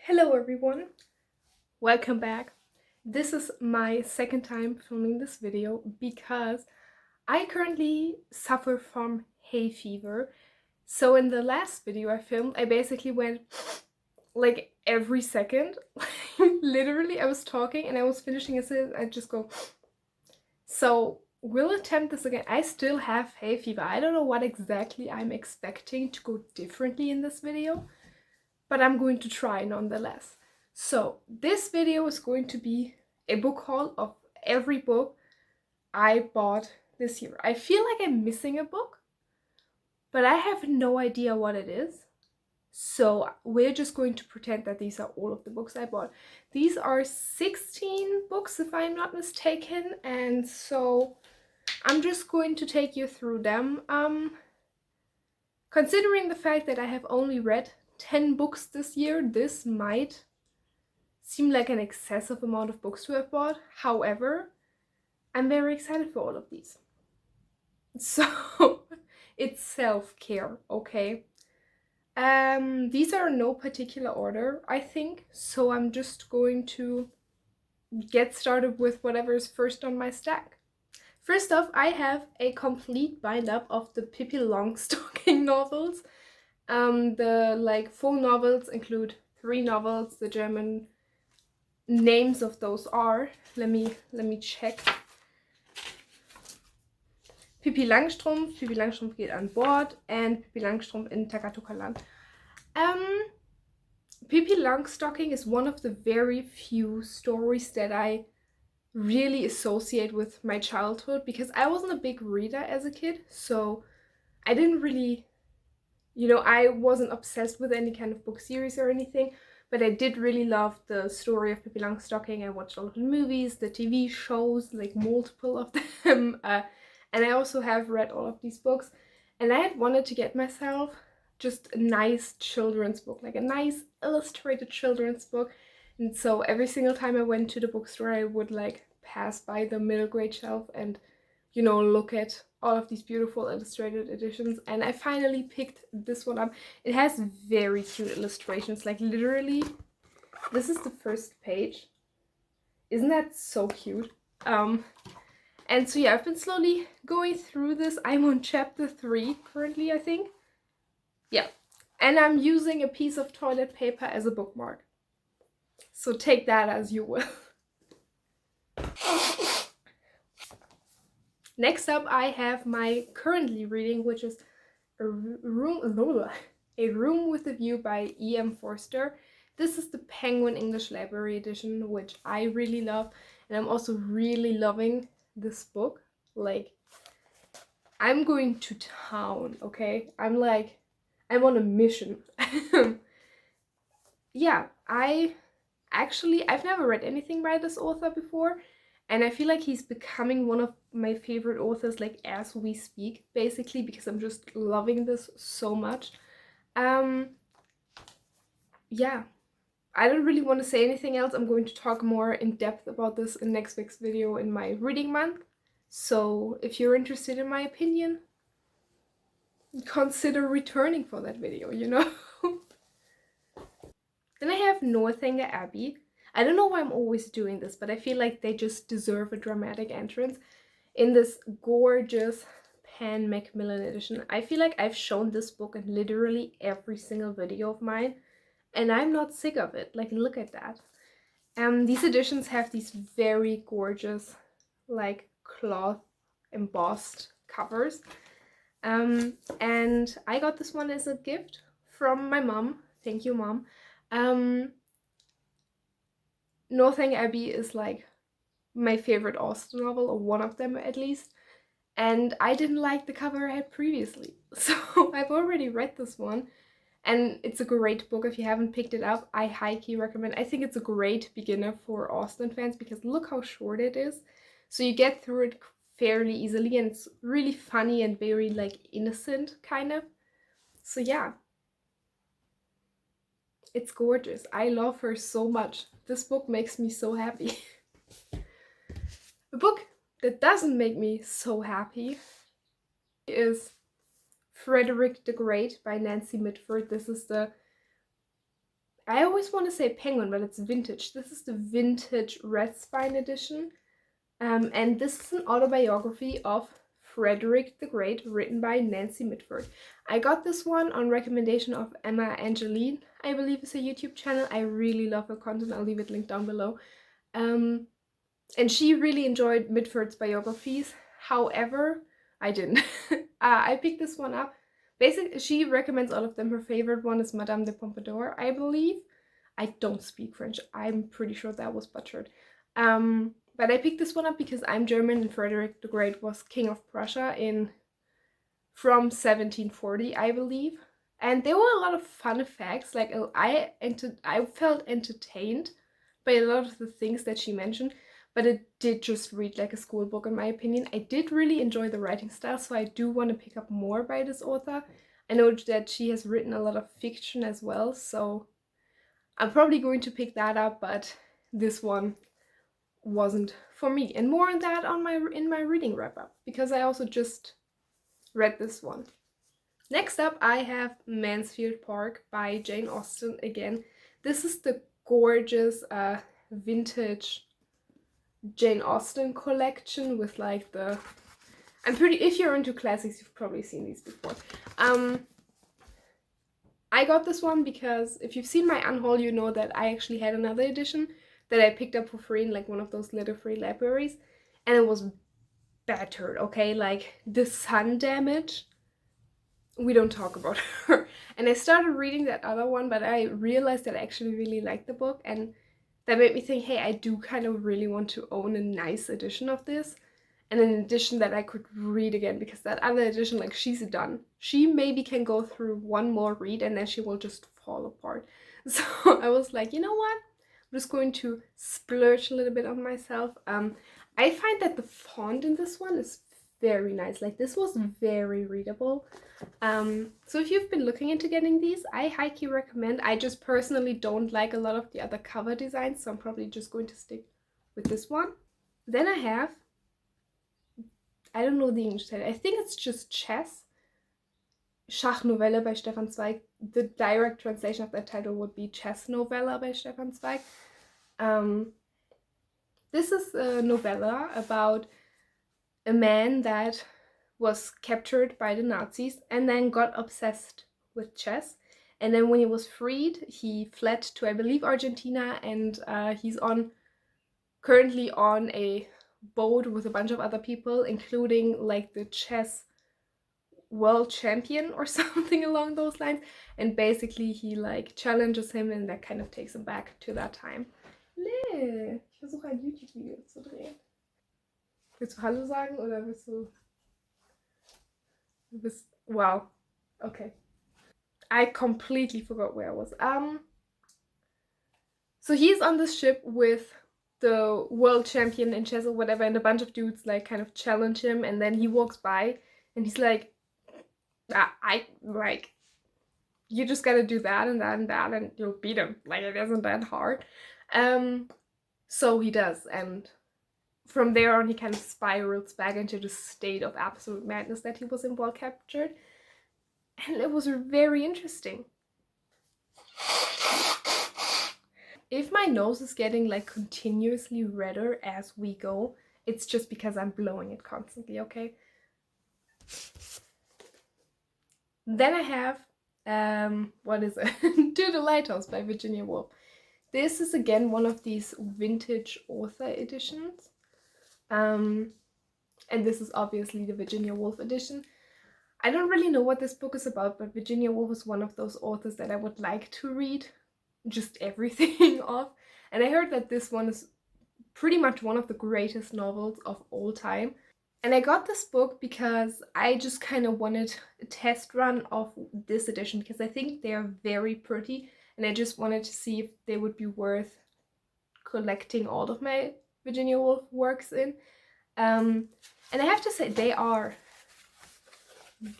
Hello everyone, welcome back. This is my second time filming this video because I currently suffer from hay fever. So in the last video I filmed, I basically went like every second. Literally, I was talking and I was finishing a sentence, I just go. So we'll attempt this again. I still have hay fever. I don't know what exactly I'm expecting to go differently in this video, but I'm going to try nonetheless. So this video is going to be a book haul of every book I bought this year. I feel like I'm missing a book, but I have no idea what it is. So we're just going to pretend that these are all of the books I bought. These are 16 books if I'm not mistaken, and so I'm just going to take you through them. Considering the fact that I have only read 10 books this year, this might seem like an excessive amount of books to have bought. However, I'm very excited for all of these. So it's self-care, okay? These are in no particular order, I think. So I'm just going to get started with whatever is first on my stack. First off, I have a complete bind-up of the Pippi Longstocking novels. The full novels include 3 novels. The German names of those are, let me check. Pippi Langstrumpf geht an Bord, and Pippi Langstrumpf in Takatuka-Land. Pippi Longstocking is one of the very few stories that I really associate with my childhood, because I wasn't a big reader as a kid, so I didn't really, I wasn't obsessed with any kind of book series or anything, but I did really love the story of Pippi Longstocking. I watched all of the movies, the TV shows, like multiple of them, and I also have read all of these books, and I had wanted to get myself just a nice children's book, like a nice illustrated children's book. And so every single time I went to the bookstore, I would like pass by the middle grade shelf and, look at all of these beautiful illustrated editions. And I finally picked this one up. It has very cute illustrations, like literally, this is the first page. Isn't that so cute? And so yeah, I've been slowly going through this. I'm on chapter 3 currently, I think. Yeah, and I'm using a piece of toilet paper as a bookmark. So take that as you will. Next up, I have my currently reading, which is A Room with a View by E.M. Forster. This is the Penguin English Library edition, which I really love. And I'm also really loving this book. Like, I'm going to town, okay? I'm on a mission. Yeah, I've never read anything by this author before, and I feel like he's becoming one of my favorite authors, like, as we speak, basically, because I'm just loving this so much. Yeah, I don't really want to say anything else. I'm going to talk more in depth about this in next week's video in my reading month. So if you're interested in my opinion, consider returning for that video, Then I have Northanger Abbey. I don't know why I'm always doing this, but I feel like they just deserve a dramatic entrance in this gorgeous Pan Macmillan edition. I feel like I've shown this book in literally every single video of mine, and I'm not sick of it. Like, look at that. These editions have these very gorgeous, like, cloth embossed covers. And I got this one as a gift from my mom. Thank you, Mom. Northanger Abbey is like my favorite Austen novel, or one of them at least, and I didn't like the cover I had previously. So I've already read this one, and it's a great book. If you haven't picked it up, I highly recommend. I think it's a great beginner for Austen fans because look how short it is. So you get through it fairly easily, and it's really funny and very like innocent kind of. So yeah. It's gorgeous. I love her so much. This book makes me so happy. A book that doesn't make me so happy is Frederick the Great by Nancy Mitford. This is the I always want to say Penguin, but it's vintage. This is the vintage Red Spine edition. And this is an autobiography of Frederick the Great, written by Nancy Mitford. I got this one on recommendation of Emma Angeline, I believe is a YouTube channel. I really love her content. I'll leave it linked down below. And she really enjoyed Mitford's biographies. However, I didn't. I picked this one up. Basically, she recommends all of them. Her favorite one is Madame de Pompadour, I believe. I don't speak French. I'm pretty sure that was butchered. But I picked this one up because I'm German and Frederick the Great was King of Prussia from 1740, I believe. And there were a lot of fun facts. Like I felt entertained by a lot of the things that she mentioned, but it did just read like a school book in my opinion. I did really enjoy the writing style, so I do want to pick up more by this author. I know that she has written a lot of fiction as well, so I'm probably going to pick that up, but this one wasn't for me. And more on that on in my reading wrap up, because I also just read this one. Next up, I have Mansfield Park by Jane Austen again. This is the gorgeous vintage Jane Austen collection with like the... if you're into classics, you've probably seen these before. I got this one because if you've seen my unhaul, you know that I actually had another edition that I picked up for free in like one of those litter-free libraries, and it was battered, okay? Like the sun damage, we don't talk about her. And I started reading that other one, but I realized that I actually really liked the book, and that made me think, hey, I do kind of really want to own a nice edition of this, and an edition that I could read again, because that other edition, like, she's done. She maybe can go through one more read and then she will just fall apart. So I was like, you know what? I'm just going to splurge a little bit on myself. I find that the font in this one is very nice. Like, this was very readable. So if you've been looking into getting these, I highly recommend. I just personally don't like a lot of the other cover designs, so I'm probably just going to stick with this one. Then I have, I don't know the English title, I think it's just Chess. Schachnovelle by Stefan Zweig. The direct translation of that title would be Chess Novella by Stefan Zweig. This is a novella about a man that was captured by the Nazis and then got obsessed with chess. And then when he was freed, he fled to, I believe, Argentina, and he's currently on a boat with a bunch of other people, including like the chess world champion or something along those lines. And basically he like challenges him, and that kind of takes him back to that time. Nee, ich versuche ein YouTube-Video zu drehen. Willst du Hallo sagen oder willst du... Wow. Okay. I completely forgot where I was. So he's on this ship with the world champion in chess or whatever, and a bunch of dudes like kind of challenge him, and then he walks by and he's like, I like, you just gotta do that and that and that and you'll beat him. Like, it isn't that hard. So he does, and from there on he kind of spirals back into the state of absolute madness that he was in while captured. And it was very interesting. If my nose is getting like continuously redder as we go, it's just because I'm blowing it constantly, okay? Then I have, what is it? To the Lighthouse by Virginia Woolf. This is again one of these vintage author editions. And this is obviously the Virginia Woolf edition. I don't really know what this book is about, but Virginia Woolf is one of those authors that I would like to read just everything of. And I heard that this one is pretty much one of the greatest novels of all time. And I got this book because I just kind of wanted a test run of this edition, because I think they are very pretty, and I just wanted to see if they would be worth collecting all of my Virginia Woolf works in. And I have to say, they are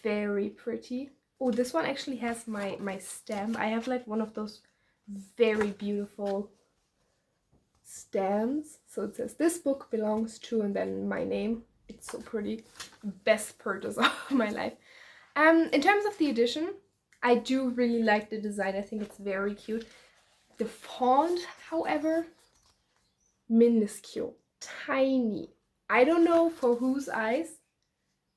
very pretty. Oh, this one actually has my stamp. I have like one of those very beautiful stamps. So it says, "This book belongs to," and then my name. It's so pretty. Best purchase of my life. In terms of the edition, I do really like the design. I think it's very cute. The font, however, minuscule, tiny. I don't know for whose eyes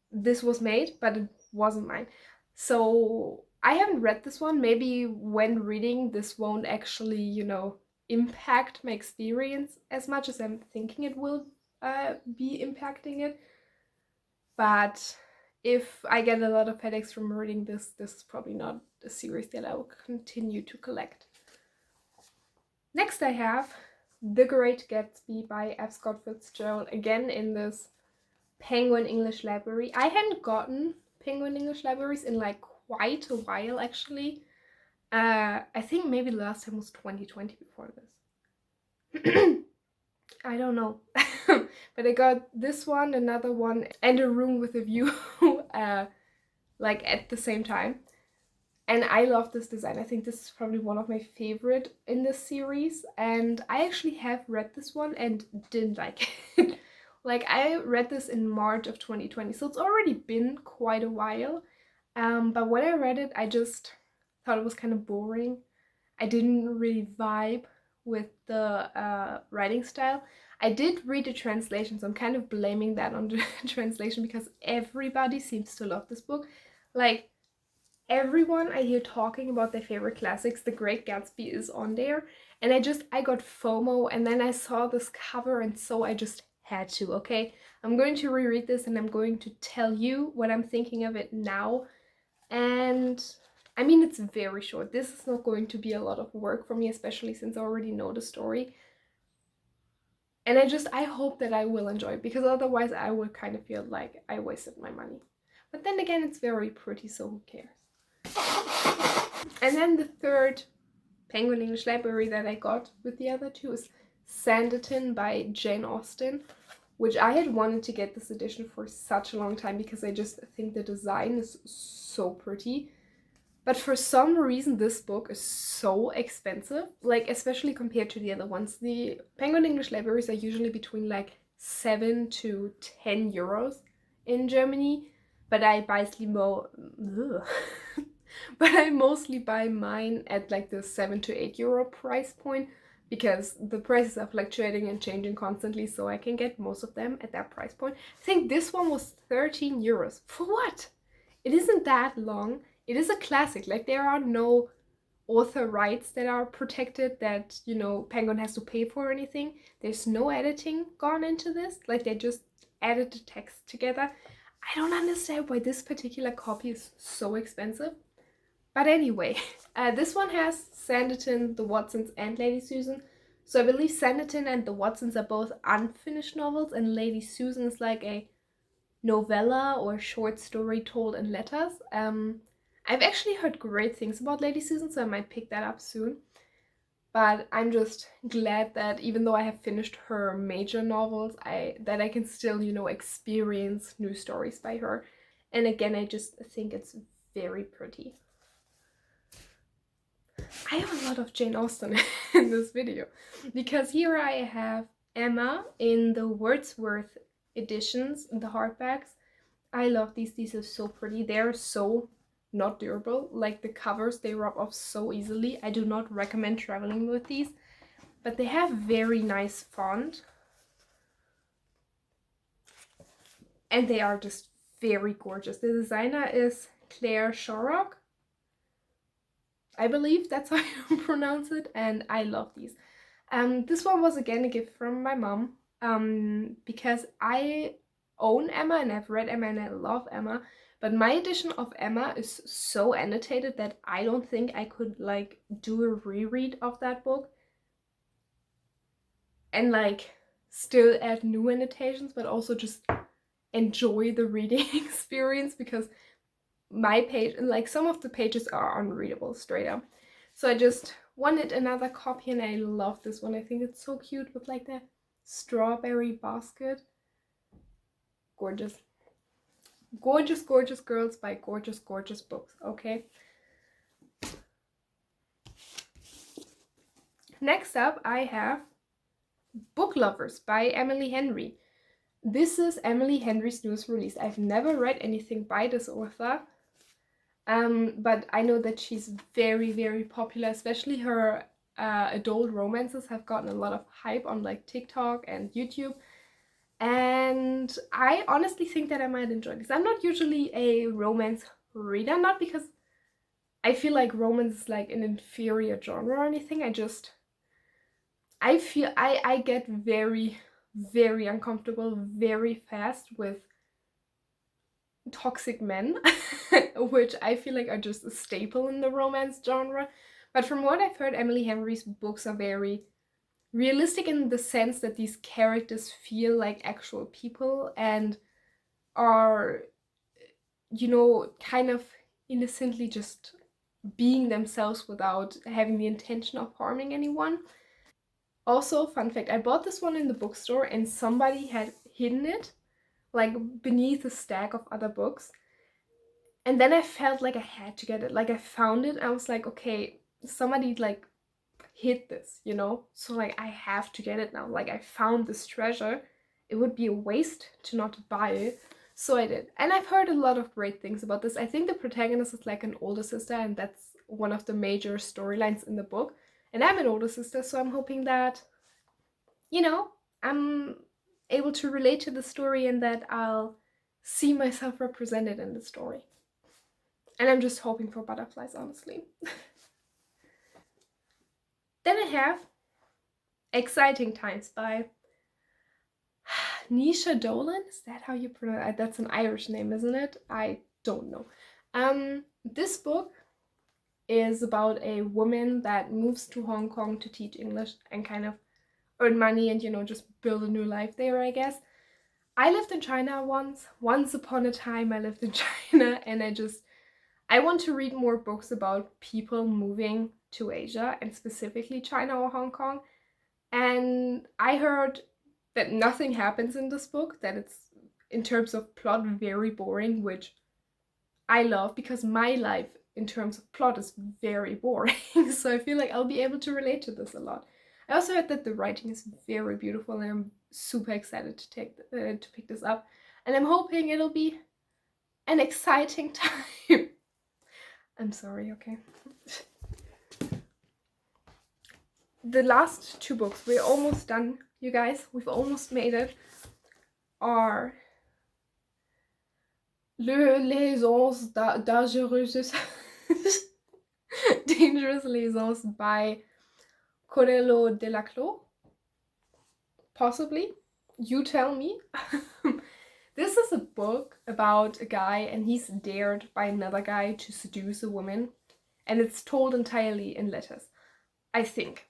this was made, but it wasn't mine. So I haven't read this one. Maybe when reading, this won't actually, impact my experience as much as I'm thinking it will be impacting it. But if I get a lot of headaches from reading this, this is probably not a series that I will continue to collect. Next I have The Great Gatsby by F. Scott Fitzgerald, again in this Penguin English Library. I hadn't gotten Penguin English Libraries in like quite a while actually. I think maybe the last time was 2020 before this. I don't know. But I got this one, another one, and A Room with a View like at the same time. And I love this design. I think this is probably one of my favorite in this series. And I actually have read this one and didn't like it. Like, I read this in March of 2020, so it's already been quite a while. But when I read it, I just thought it was kind of boring. I didn't really vibe with the writing style. I did read the translation, so I'm kind of blaming that on the translation because everybody seems to love this book. Like, everyone I hear talking about their favorite classics, The Great Gatsby is on there. And I got FOMO, and then I saw this cover, and so I just had to, okay? I'm going to reread this and I'm going to tell you what I'm thinking of it now. And I mean, it's very short. This is not going to be a lot of work for me, especially since I already know the story. And I hope that I will enjoy it, because otherwise I would kind of feel like I wasted my money. But then again, it's very pretty, so who cares? And then the third Penguin English Library that I got with the other two is Sanditon by Jane Austen, which I had wanted to get this edition for such a long time because I just think the design is so pretty. But for some reason this book is so expensive, like especially compared to the other ones. The Penguin English Libraries are usually between like 7 to 10 euros in Germany, but I but I mostly buy mine at like the 7 to 8 euro price point, because the prices are fluctuating and changing constantly, so I can get most of them at that price point. I think this one was 13 euros. For what? It isn't that long. It is a classic. Like, there are no author rights that are protected that, Penguin has to pay for or anything. There's no editing gone into this. Like, they just added the text together. I don't understand why this particular copy is so expensive. But anyway, this one has Sanditon, the Watsons, and Lady Susan. So I believe Sanditon and the Watsons are both unfinished novels, and Lady Susan is like a novella or short story told in letters. I've actually heard great things about Lady Susan, so I might pick that up soon. But I'm just glad that even though I have finished her major novels, I can still, experience new stories by her. And again, I just think it's very pretty. I have a lot of Jane Austen in this video, because here I have Emma in the Wordsworth editions, the hardbacks. I love these. These are so pretty. They're so not durable. Like, the covers, they rub off so easily. I do not recommend traveling with these, but they have very nice font. And they are just very gorgeous. The designer is Claire Shorrock. I believe that's how you pronounce it, and I love these. This one was again a gift from my mom, because I own Emma and I've read Emma and I love Emma, but my edition of Emma is so annotated that I don't think I could like do a reread of that book and like still add new annotations, but also just enjoy the reading experience, because my page, like some of the pages are unreadable straight up. So I just wanted another copy, and I love this one. I think it's so cute with like the strawberry basket. Gorgeous. Gorgeous, gorgeous girls buy gorgeous, gorgeous books, okay? Next up, I have Book Lovers by Emily Henry. This is Emily Henry's newest release. I've never read anything by this author. But I know that she's very, very popular, especially her adult romances have gotten a lot of hype on like TikTok and YouTube. And I honestly think that I might enjoy this. I'm not usually a romance reader, not because I feel like romance is like an inferior genre or anything. I feel I get very, very uncomfortable very fast with toxic men, which I feel like are just a staple in the romance genre. But from what I've heard, Emily Henry's books are very realistic in the sense that these characters feel like actual people and are, you know, kind of innocently just being themselves without having the intention of harming anyone. Also, fun fact, I bought this one in the bookstore and somebody had hidden it like beneath a stack of other books. And then I felt like I had to get it. Like I found it. I was like, okay, somebody like hid this, you know? So like I have to get it now. Like I found this treasure. It would be a waste to not buy it. So I did. And I've heard a lot of great things about this. I think the protagonist is like an older sister, and that's one of the major storylines in the book. And I'm an older sister, so I'm hoping that, you know, I'm able to relate to the story and that I'll see myself represented in the story. And I'm just hoping for butterflies, honestly. Then I have Exciting Times by Naoise Dolan. Is that how you pronounce it? That's an Irish name, isn't it? I don't know. This book is about a woman that moves to Hong Kong to teach English and kind of earn money and, you know, just build a new life there, I guess. I lived in China once. Once upon a time, I lived in China, and I want to read more books about people moving to Asia and specifically China or Hong Kong. And I heard that nothing happens in this book, that it's, in terms of plot, very boring, which I love because my life in terms of plot is very boring. So I feel like I'll be able to relate to this a lot. I also heard that the writing is very beautiful, and I'm super excited to pick this up. And I'm hoping it'll be an exciting time. I'm sorry, okay. The last two books, we're almost done, you guys. We've almost made it. Are Liaisons dangereuses. Dangerous Liaisons by Choderlos de Laclos. Possibly. You tell me. This is a book about a guy, and he's dared by another guy to seduce a woman. And it's told entirely in letters. I think.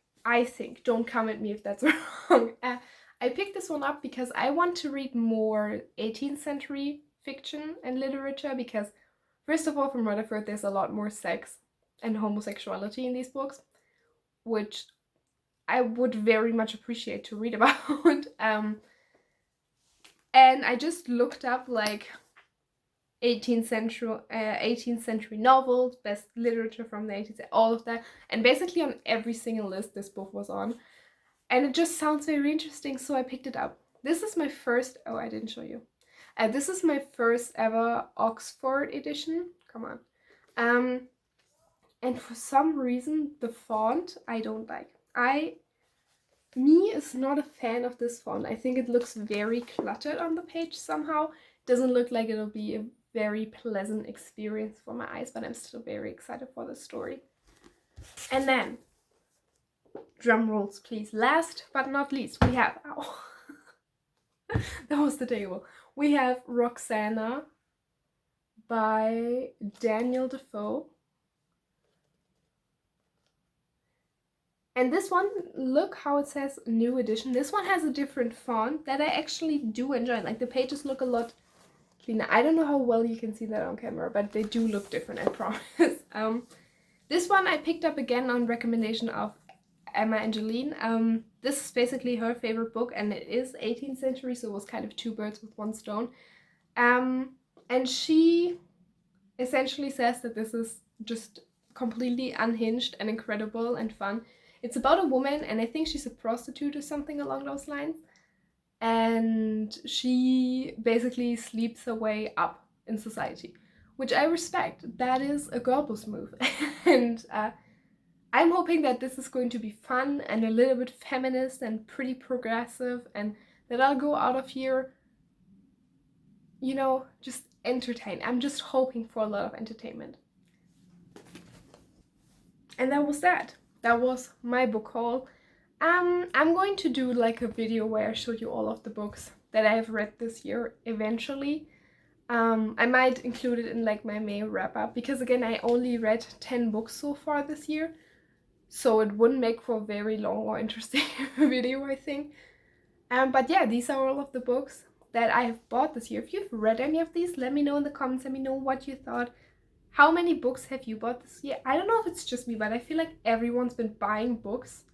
Don't come at me if that's wrong. I picked this one up because I want to read more 18th century fiction and literature because, first of all, from what I've heard, there's a lot more sex and homosexuality in these books, which I would very much appreciate to read about. And I just looked up like 18th century novels, best literature from the 18th century, all of that. And basically on every single list this book was on. And it just sounds very interesting, so I picked it up. This is my first, oh, I didn't show you. This is my first ever Oxford edition. Come on. And for some reason, the font I don't like. Me is not a fan of this font. I think it looks very cluttered on the page somehow. It doesn't look like it'll be a very pleasant experience for my eyes, but I'm still very excited for the story. And then, drum rolls please, last but not least, we have, ow, that was the table. We have Roxana by Daniel Dafoe. And this one, look how it says new edition. This one has a different font that I actually do enjoy. Like the pages look a lot cleaner. I don't know how well you can see that on camera, but they do look different, I promise. This one I picked up again on recommendation of Emma Angeline. This is basically her favorite book, and it is 18th century, so it was kind of two birds with one stone. And she essentially says that this is just completely unhinged and incredible and fun. It's about a woman, and I think she's a prostitute or something along those lines. And she basically sleeps her way up in society, which I respect. That is a girl boss move. And I'm hoping that this is going to be fun and a little bit feminist and pretty progressive, and that I'll go out of here, you know, just entertained. I'm just hoping for a lot of entertainment. And that was that. That was my book haul. I'm going to do like a video where I show you all of the books that I have read this year eventually. I might include it in like my May wrap up, because again, I only read 10 books so far this year, so it wouldn't make for a very long or interesting video, I think. But yeah, these are all of the books that I have bought this year. If you've read any of these, let me know in the comments. Let me know what you thought. How many books have you bought this year? I don't know if it's just me, but I feel like everyone's been buying books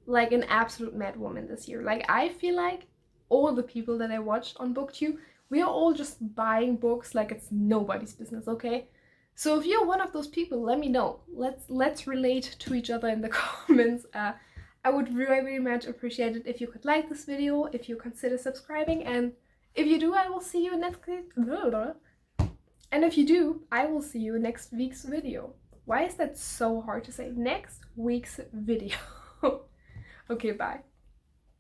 like an absolute mad woman this year. Like, I feel like all the people that I watched on booktube, we are all just buying books like it's nobody's business, okay? So if you're one of those people, let me know. Let's relate to each other in the comments. I would very much appreciate it if you could like this video, if you consider subscribing, and if you do, I will see you next week. And if you do, I will see you next week's video. Why is that so hard to say? Next week's video. Okay, bye.